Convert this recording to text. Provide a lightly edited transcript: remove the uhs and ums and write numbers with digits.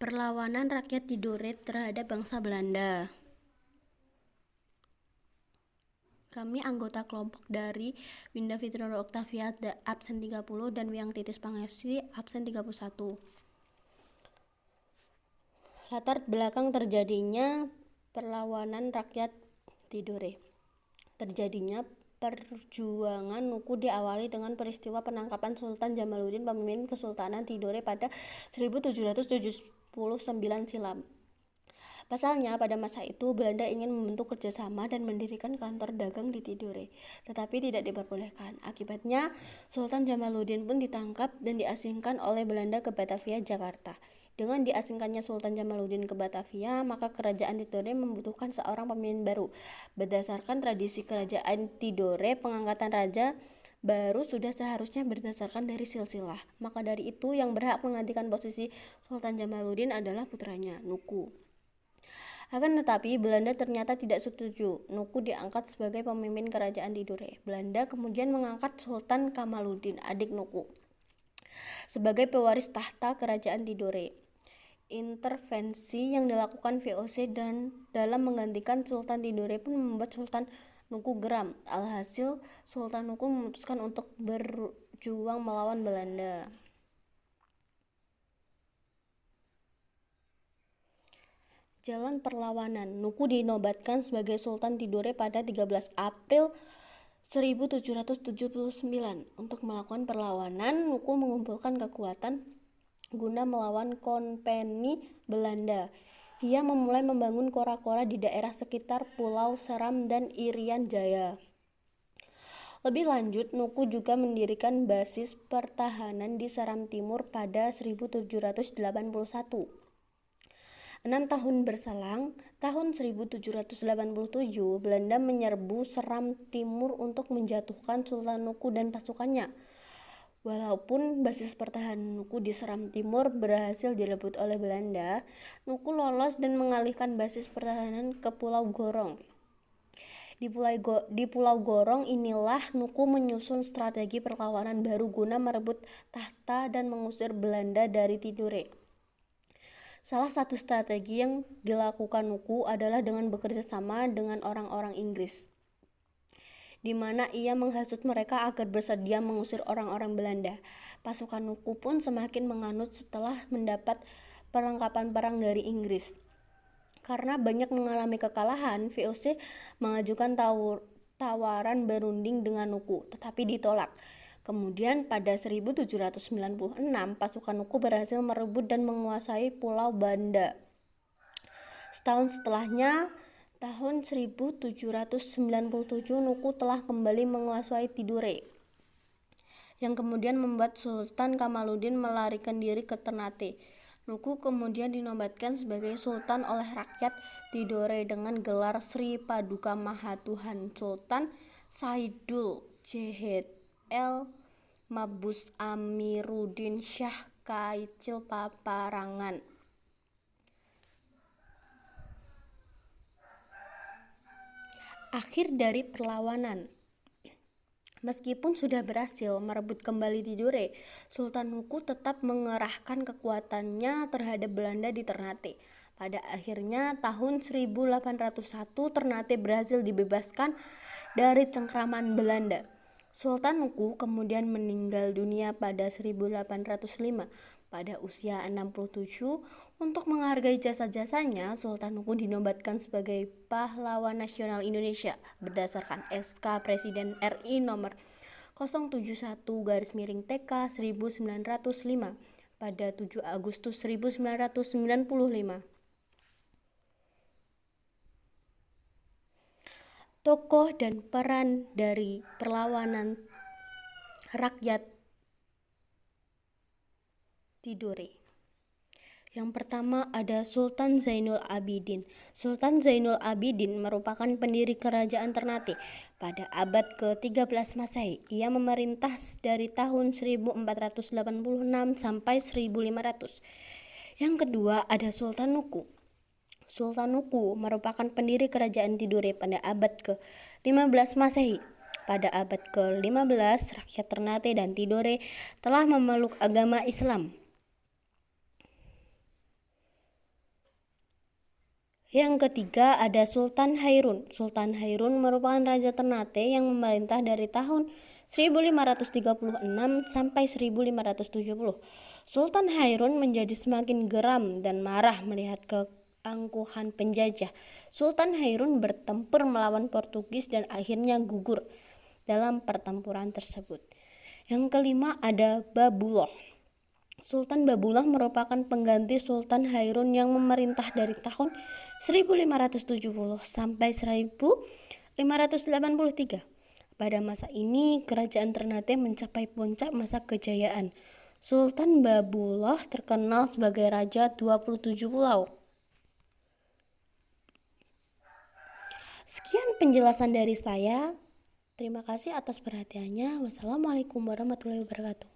Perlawanan rakyat Tidore terhadap bangsa Belanda. Kami anggota kelompok dari Winda Fitriana Octavia absen 30 dan Wiang Titis Pangesi absen 31. Latar belakang terjadinya perlawanan rakyat Tidore. Terjadinya perjuangan Nuku diawali dengan peristiwa penangkapan Sultan Jamaluddin, pemimpin Kesultanan Tidore pada 1779 silam. Pasalnya, pada masa itu Belanda ingin membentuk kerjasama dan mendirikan kantor dagang di Tidore, tetapi tidak diperbolehkan. Akibatnya, Sultan Jamaluddin pun ditangkap dan diasingkan oleh Belanda ke Batavia, Jakarta. Dengan diasingkannya Sultan Jamaluddin ke Batavia, maka kerajaan Tidore membutuhkan seorang pemimpin baru. Berdasarkan tradisi kerajaan Tidore, pengangkatan raja baru sudah seharusnya berdasarkan dari silsilah. Maka dari itu, yang berhak menggantikan posisi Sultan Jamaluddin adalah putranya, Nuku. Akan tetapi, Belanda ternyata tidak setuju Nuku diangkat sebagai pemimpin kerajaan Tidore. Belanda kemudian mengangkat Sultan Kamaluddin, adik Nuku, sebagai pewaris tahta kerajaan Tidore. Intervensi yang dilakukan VOC dan dalam menggantikan Sultan Tidore pun membuat Sultan Nuku geram. Alhasil, Sultan Nuku memutuskan untuk berjuang melawan Belanda. Jalan perlawanan. Nuku dinobatkan sebagai Sultan Tidore pada 13 April 1779. Untuk melakukan perlawanan, Nuku mengumpulkan kekuatan guna melawan kompeni Belanda. Ia memulai membangun kora-kora di daerah sekitar Pulau Seram dan Irian Jaya. Lebih lanjut, Nuku juga mendirikan basis pertahanan di Seram Timur pada 1781. 6 tahun berselang, tahun 1787, Belanda menyerbu Seram Timur untuk menjatuhkan Sultan Nuku dan pasukannya. Walaupun basis pertahanan Nuku di Seram Timur berhasil direbut oleh Belanda, Nuku lolos dan mengalihkan basis pertahanan ke Pulau Gorong. Di Pulau Gorong inilah Nuku menyusun strategi perlawanan baru guna merebut tahta dan mengusir Belanda dari Tidore. Salah satu strategi yang dilakukan Nuku adalah dengan bekerja sama dengan orang-orang Inggris, di mana ia menghasut mereka agar bersedia mengusir orang-orang Belanda. Pasukan Nuku pun semakin menganut setelah mendapat perlengkapan perang dari Inggris. Karena banyak mengalami kekalahan, VOC mengajukan tawaran berunding dengan Nuku, tetapi ditolak. Kemudian pada 1796, pasukan Nuku berhasil merebut dan menguasai Pulau Banda. Setahun setelahnya, tahun 1797, Nuku telah kembali menguasai Tidore, yang kemudian membuat Sultan Kamaluddin melarikan diri ke Ternate. Nuku kemudian dinobatkan sebagai Sultan oleh rakyat Tidore dengan gelar Sri Paduka Mahatuhan Sultan Saidul J.H.L. Mabus Amiruddin Shah Kaicil Paparangan. Akhir dari perlawanan. Meskipun sudah berhasil merebut kembali Tidore, Sultan Nuku tetap mengerahkan kekuatannya terhadap Belanda di Ternate. Pada akhirnya tahun 1801, Ternate berhasil dibebaskan dari cengkraman Belanda. Sultan Nuku kemudian meninggal dunia pada 1805 pada usia 67. Untuk menghargai jasa-jasanya, Sultan Nuku dinobatkan sebagai pahlawan nasional Indonesia berdasarkan SK Presiden RI nomor 071/TK 1905 pada 7 Agustus 1995. Tokoh dan peran dari perlawanan rakyat Tidore. Yang pertama ada Sultan Zainul Abidin. Sultan Zainul Abidin merupakan pendiri kerajaan Ternate pada abad ke-13 Masehi. Ia memerintah dari tahun 1486 sampai 1500. Yang kedua ada Sultan Nuku. Sultan Nuku merupakan pendiri kerajaan Tidore pada abad ke-15 Masehi. Pada abad ke-15, rakyat Ternate dan Tidore telah memeluk agama Islam. Yang ketiga ada Sultan Hairun. Sultan Hairun merupakan raja Ternate yang memerintah dari tahun 1536 sampai 1570. Sultan Hairun menjadi semakin geram dan marah melihat keangkuhan penjajah. Sultan Hairun bertempur melawan Portugis dan akhirnya gugur dalam pertempuran tersebut. Yang kelima ada Babullah. Sultan Babullah merupakan pengganti Sultan Hairun yang memerintah dari tahun 1570 sampai 1583. Pada masa ini, kerajaan Ternate mencapai puncak masa kejayaan. Sultan Babullah terkenal sebagai Raja 27 Pulau. Sekian penjelasan dari saya. Terima kasih atas perhatiannya. Wassalamualaikum warahmatullahi wabarakatuh.